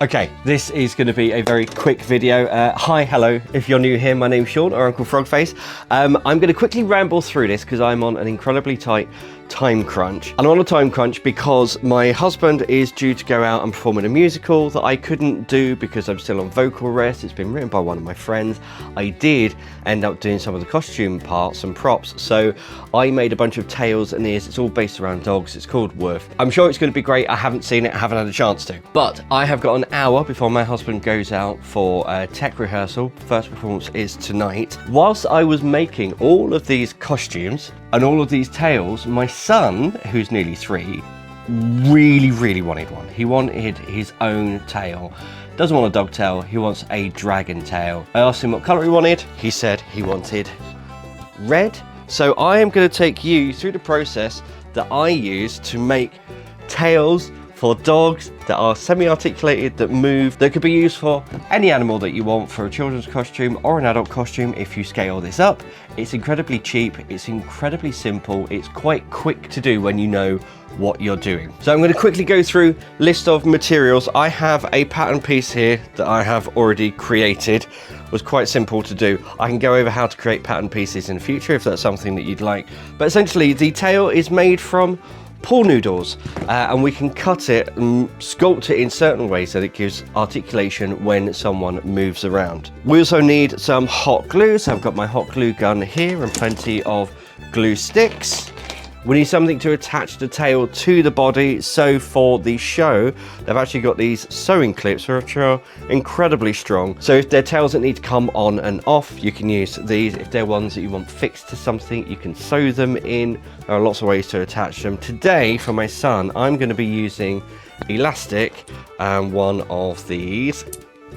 Okay, this is going to be a very quick video. Hi, hello, if you're new here, my name's Sean, or UncleFrogface. I'm going to quickly ramble through this because I'm on an incredibly tight time crunch. And I'm on a time crunch because my husband is due to go out and perform in a musical that I couldn't do because I'm still on vocal rest. It's been written by one of my friends. I did end up doing some of the costume parts and props, so I made a bunch of tails and ears. It's all based around dogs. It's called Worth. I'm sure it's going to be great. I haven't seen it, I haven't had a chance to. But I have got an hour before my husband goes out for a tech rehearsal. First performance is tonight. Whilst I was making all of these costumes and all of these tails, my son, who's nearly 3, really wanted one. He wanted his own tail. Doesn't want a dog tail, he wants a dragon tail. I asked him what colour he wanted. He said he wanted red. So I am going to take you through the process that I use to make tails for dogs that are semi-articulated, that move, that could be used for any animal that you want, for a children's costume or an adult costume if you scale this up. It's incredibly cheap, it's incredibly simple, it's quite quick to do when you know what you're doing. So I'm going to quickly go through list of materials. I have a pattern piece here that I have already created. It was quite simple to do. I can go over how to create pattern pieces in the future if that's something that you'd like. But essentially the tail is made from pool noodles, and we can cut it and sculpt it in certain ways so that it gives articulation when someone moves around. We also need some hot glue, so I've got my hot glue gun here and plenty of glue sticks. We need something to attach the tail to the body, so for the show they've actually got these sewing clips which are incredibly strong. So if they're tails that need to come on and off, you can use these. If they're ones that you want fixed to something, you can sew them in. There are lots of ways to attach them. Today for my son, I'm going to be using elastic and one of these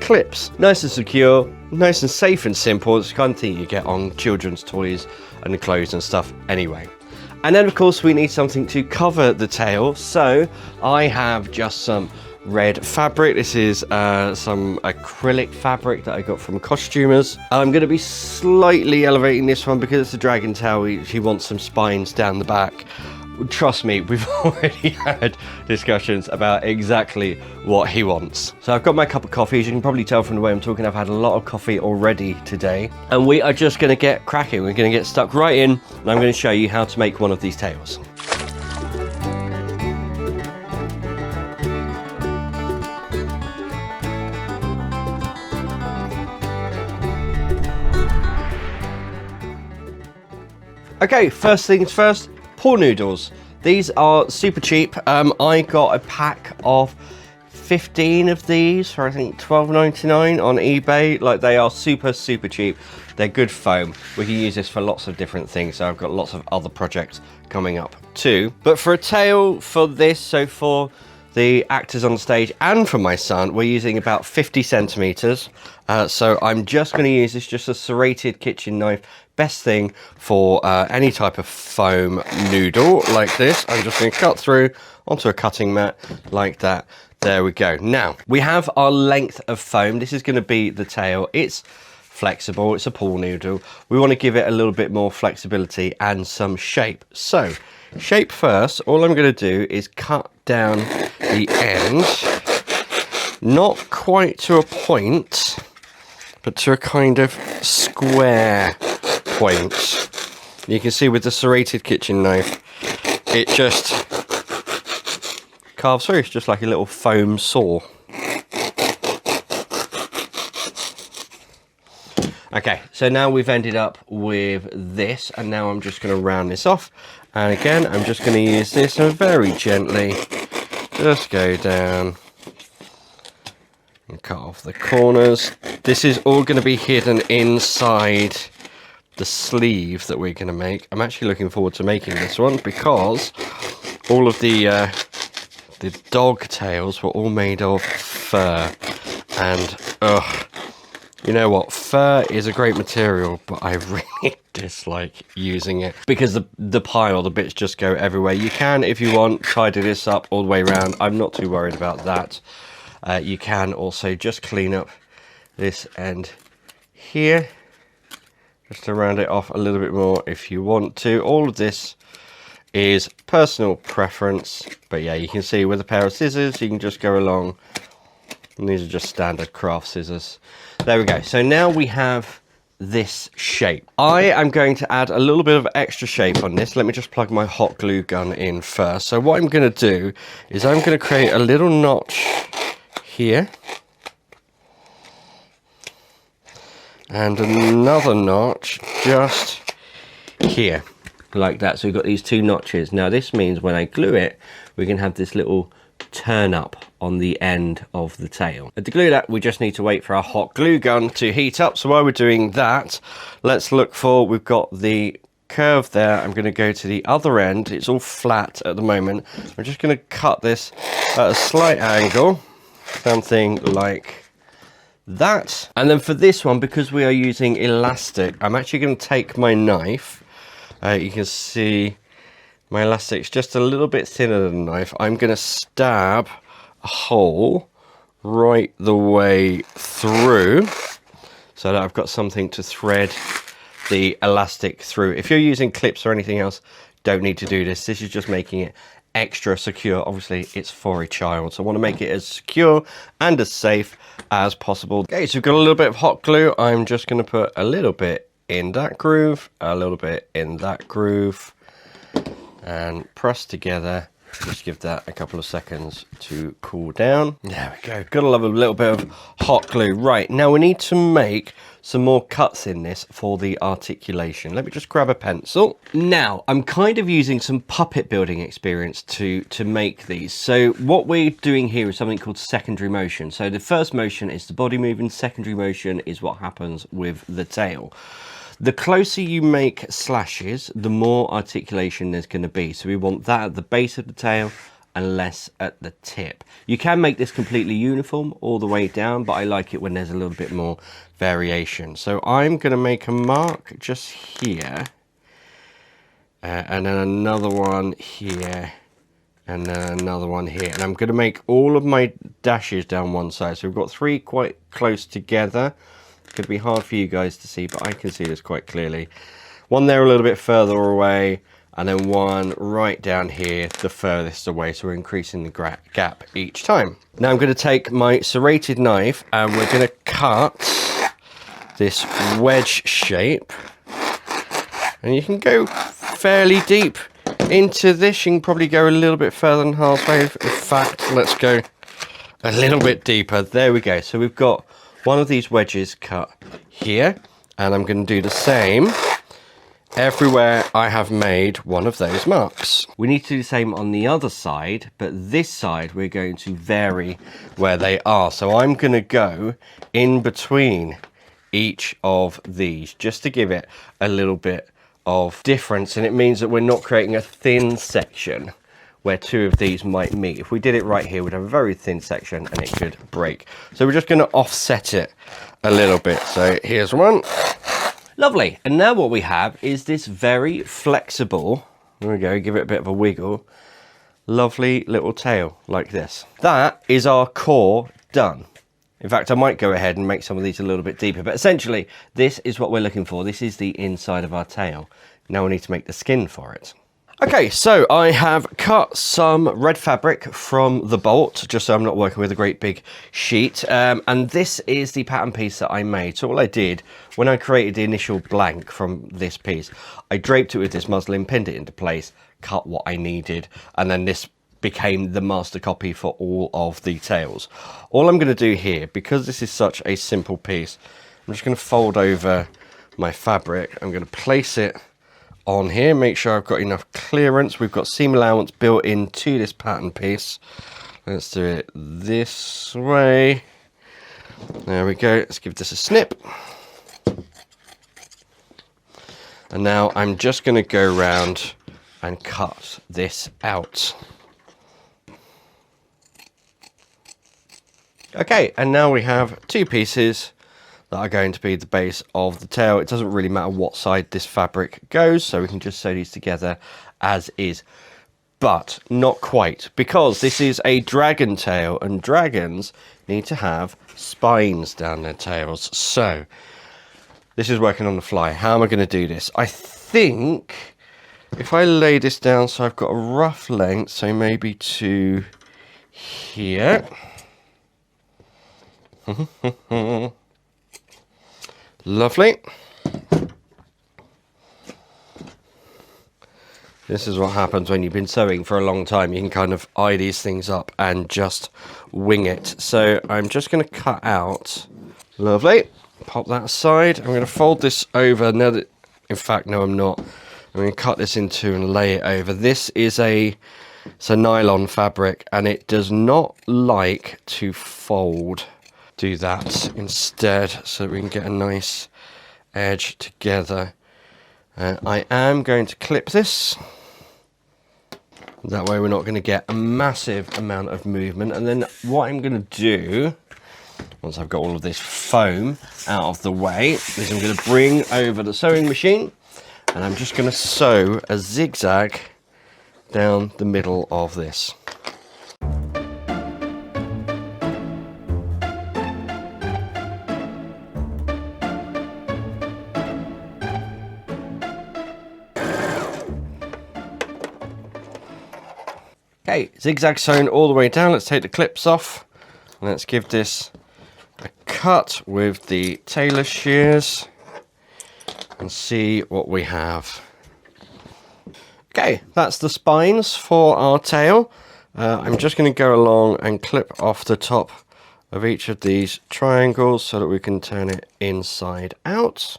clips. Nice and secure, nice and safe and simple. It's the kind of thing you get on children's toys and clothes and stuff anyway. And then of course we need something to cover the tail, so I have just some red fabric. This is some acrylic fabric that I got from costumers. I'm going to be slightly elevating this one because it's a dragon tail. He wants some spines down the back. Trust me, we've already had discussions about exactly what he wants. So I've got my cup of coffee. As you can probably tell from the way I'm talking, I've had a lot of coffee already today. And we are just going to get cracking. We're going to get stuck right in, and I'm going to show you how to make one of these tails. Okay, first things first. Pool noodles. These are super cheap. I got a pack of 15 of these for I think $12.99 on eBay. Like, they are super cheap. They're good foam. We can use this for lots of different things, so I've got lots of other projects coming up too. But for a tail for this, so for the actors on stage and for my son, we're using about 50 centimeters. So I'm just going to use this, just a serrated kitchen knife. Best thing for any type of foam noodle like this. I'm just going to cut through onto a cutting mat like that. There we go. Now we have our length of foam. This is going to be the tail. It's flexible. It's a pool noodle. We want to give it a little bit more flexibility and some shape. So shape first. All I'm going to do is cut down the end, not quite to a point, but to a kind of square point. You can see with the serrated kitchen knife, it just carves through. It's just like a little foam saw. Okay, so now we've ended up with this, and now I'm just going to round this off. And again, I'm just going to use this and very gently just go down and cut off the corners. This is all going to be hidden inside the sleeve that we're going to make. I'm actually looking forward to making this one because all of the dog tails were all made of fur, and you know what, fur is a great material, but I really dislike using it because the pile, the bits just go everywhere. You can, if you want, tidy this up all the way around. I'm not too worried about that. You can also just clean up this end here, just to round it off a little bit more if you want to. All of this is personal preference, but yeah, you can see with a pair of scissors you can just go along And these are just standard craft scissors. There we go. So now we have this shape. I am going to add a little bit of extra shape on this. Let me just plug my hot glue gun in first. So what I'm going to do is I'm going to create a little notch here. And another notch just here, like that. So we've got these two notches. Now this means when I glue it, we can have this little turn up on the end of the tail. And to glue that, we just need to wait for our hot glue gun to heat up. So while we're doing that, let's look for, we've got the curve there. I'm going to go to the other end. It's all flat at the moment. I'm just going to cut this at a slight angle, something like that. And then for this one, because we are using elastic, I'm actually going to take my knife. You can see my elastic's just a little bit thinner than the knife. I'm going to stab a hole right the way through so that I've got something to thread the elastic through. If you're using clips or anything else, don't need to do this. This is just making it extra secure. Obviously it's for a child, so I want to make it as secure and as safe as possible. Okay, so we've got a little bit of hot glue. I'm just going to put a little bit in that groove, a little bit in that groove, and press together. Just give that a couple of seconds to cool down. There we go. Gotta love a little bit of hot glue. Right, now we need to make some more cuts in this for the articulation. Let me just grab a pencil. Now, I'm kind of using some puppet building experience to make these. So what we're doing here is something called secondary motion. So the first motion is the body moving, secondary motion is what happens with the tail. The closer you make slashes, the more articulation there's going to be. So we want that at the base of the tail and less at the tip. You can make this completely uniform all the way down, but I like it when there's a little bit more variation. So I'm going to make a mark just here, and then another one here, and then another one here. And I'm going to make all of my dashes down one side. So we've got three quite close together. Going to be hard for you guys to see, but I can see this quite clearly. One there a little bit further away, and then one right down here the furthest away, so we're increasing the gap each time. Now I'm going to take my serrated knife and we're going to cut this wedge shape, and you can go fairly deep into this. You can probably go a little bit further than halfway. In fact, let's go a little bit deeper. There we go. So we've got one of these wedges cut here, and I'm going to do the same everywhere I have made one of those marks. We need to do the same on the other side, but this side we're going to vary where they are. So I'm going to go in between each of these just to give it a little bit of difference, and it means that we're not creating a thin section where two of these might meet. If we did it right here, we'd have a very thin section and it could break. So we're just going to offset it a little bit. So here's one. Lovely. And now what we have is this very flexible, there we go, give it a bit of a wiggle, lovely little tail like this. That is our core done. In fact, I might go ahead and make some of these a little bit deeper, but essentially this is what we're looking for. This is the inside of our tail. Now we need to make the skin for it. Okay, so I have cut some red fabric from the bolt, just so I'm not working with a great big sheet. And this is the pattern piece that I made. So all I did, when I created the initial blank from this piece, I draped it with this muslin, pinned it into place, cut what I needed, and then this became the master copy for all of the tails. All I'm going to do here, because this is such a simple piece, I'm just going to fold over my fabric. I'm going to place it on here, make sure I've got enough clearance. We've got seam allowance built into this pattern piece. Let's do it this way. There we go. Let's give this a snip. And now I'm just going to go around and cut this out. Okay, and now we have two pieces that are going to be the base of the tail. It doesn't really matter what side this fabric goes, so we can just sew these together as is. But not quite, because this is a dragon tail, and dragons need to have spines down their tails. So this is working on the fly. How am I going to do this? I think if I lay this down so I've got a rough length, so maybe to here. Lovely. This is what happens when you've been sewing for a long time. You can kind of eye these things up and just wing it. So I'm just going to cut out. Lovely. Pop that aside. I'm going to fold this over. Now that, in fact, no, I'm not. I'm going to cut this in two and lay it over. This is it's a nylon fabric, and it does not like to fold. Do that instead so that we can get a nice edge together. I am going to clip this. That way we're not going to get a massive amount of movement. And then what I'm going to do, once I've got all of this foam out of the way, is I'm going to bring over the sewing machine, and I'm just going to sew a zigzag down the middle of this. Okay, zigzag sewn all the way down. Let's take the clips off and let's give this a cut with the tailor shears and see what we have. Okay, that's the spines for our tail. I'm just going to go along and clip off the top of each of these triangles so that we can turn it inside out.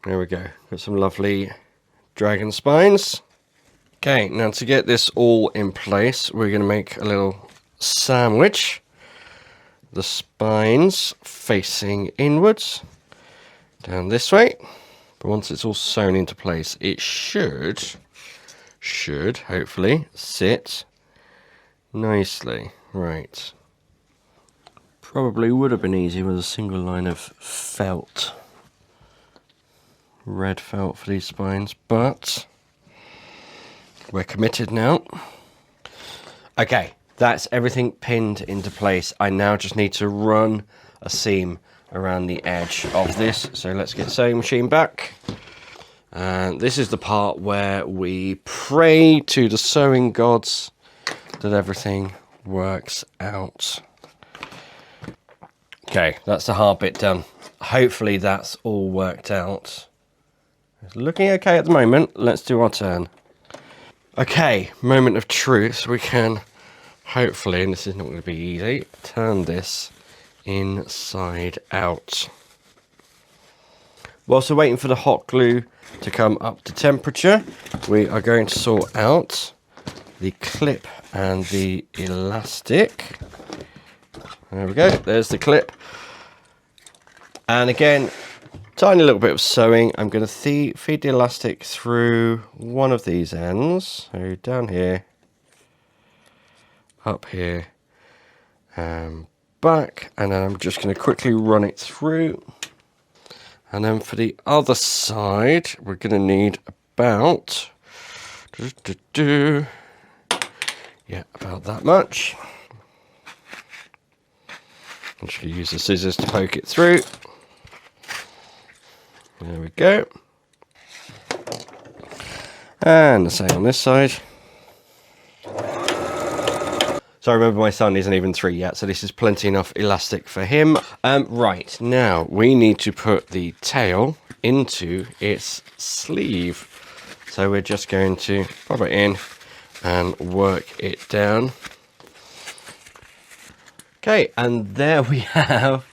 There we go. Got some lovely dragon spines. Okay, now to get this all in place, we're going to make a little sandwich. The spines facing inwards, down this way. But once it's all sewn into place, it should hopefully sit nicely. Right. Probably would have been easier with a single line of felt. Red felt for these spines, but we're committed now. Okay, that's everything pinned into place. I now just need to run a seam around the edge of this. So let's get sewing machine back. And this is the part where we pray to the sewing gods that everything works out. Okay, that's the hard bit done. Hopefully that's all worked out. It's looking okay at the moment. Let's do our turn. Okay, moment of truth. We can hopefully, and this is not going to be easy, turn this inside out. Whilst we're waiting for the hot glue to come up to temperature, we are going to sort out the clip and the elastic. There we go, there's the clip. And again, tiny little bit of sewing. I'm going to feed the elastic through one of these ends. So down here, up here, and back. And then I'm just going to quickly run it through. And then for the other side, we're going to need about, about that much. I'm just going to use the scissors to poke it through. There we go. And the same on this side. So remember, my son isn't even 3 yet, so this is plenty enough elastic for him. Right, now we need to put the tail into its sleeve. So we're just going to pop it in and work it down. Okay, and there we have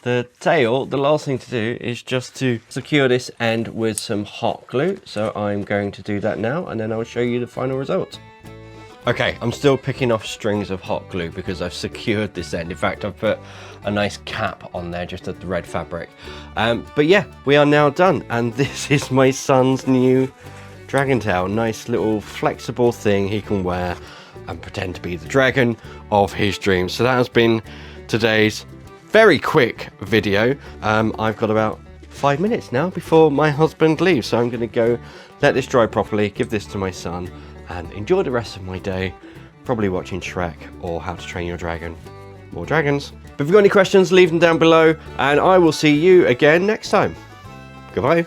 the tail. The last thing to do is just to secure this end with some hot glue. So I'm going to do that now, and then I'll show you the final result. Okay, I'm still picking off strings of hot glue because I've secured this end. In fact, I've put a nice cap on there just at the red fabric. But yeah, we are now done. And this is my son's new dragon tail. Nice little flexible thing he can wear and pretend to be the dragon of his dreams. So that has been today's very quick video. I've got about 5 minutes now before my husband leaves, so I'm going to go let this dry properly, give this to my son, and enjoy the rest of my day, probably watching Shrek or How to Train Your Dragon. More dragons. But if you've got any questions, leave them down below, and I will see you again next time. Goodbye.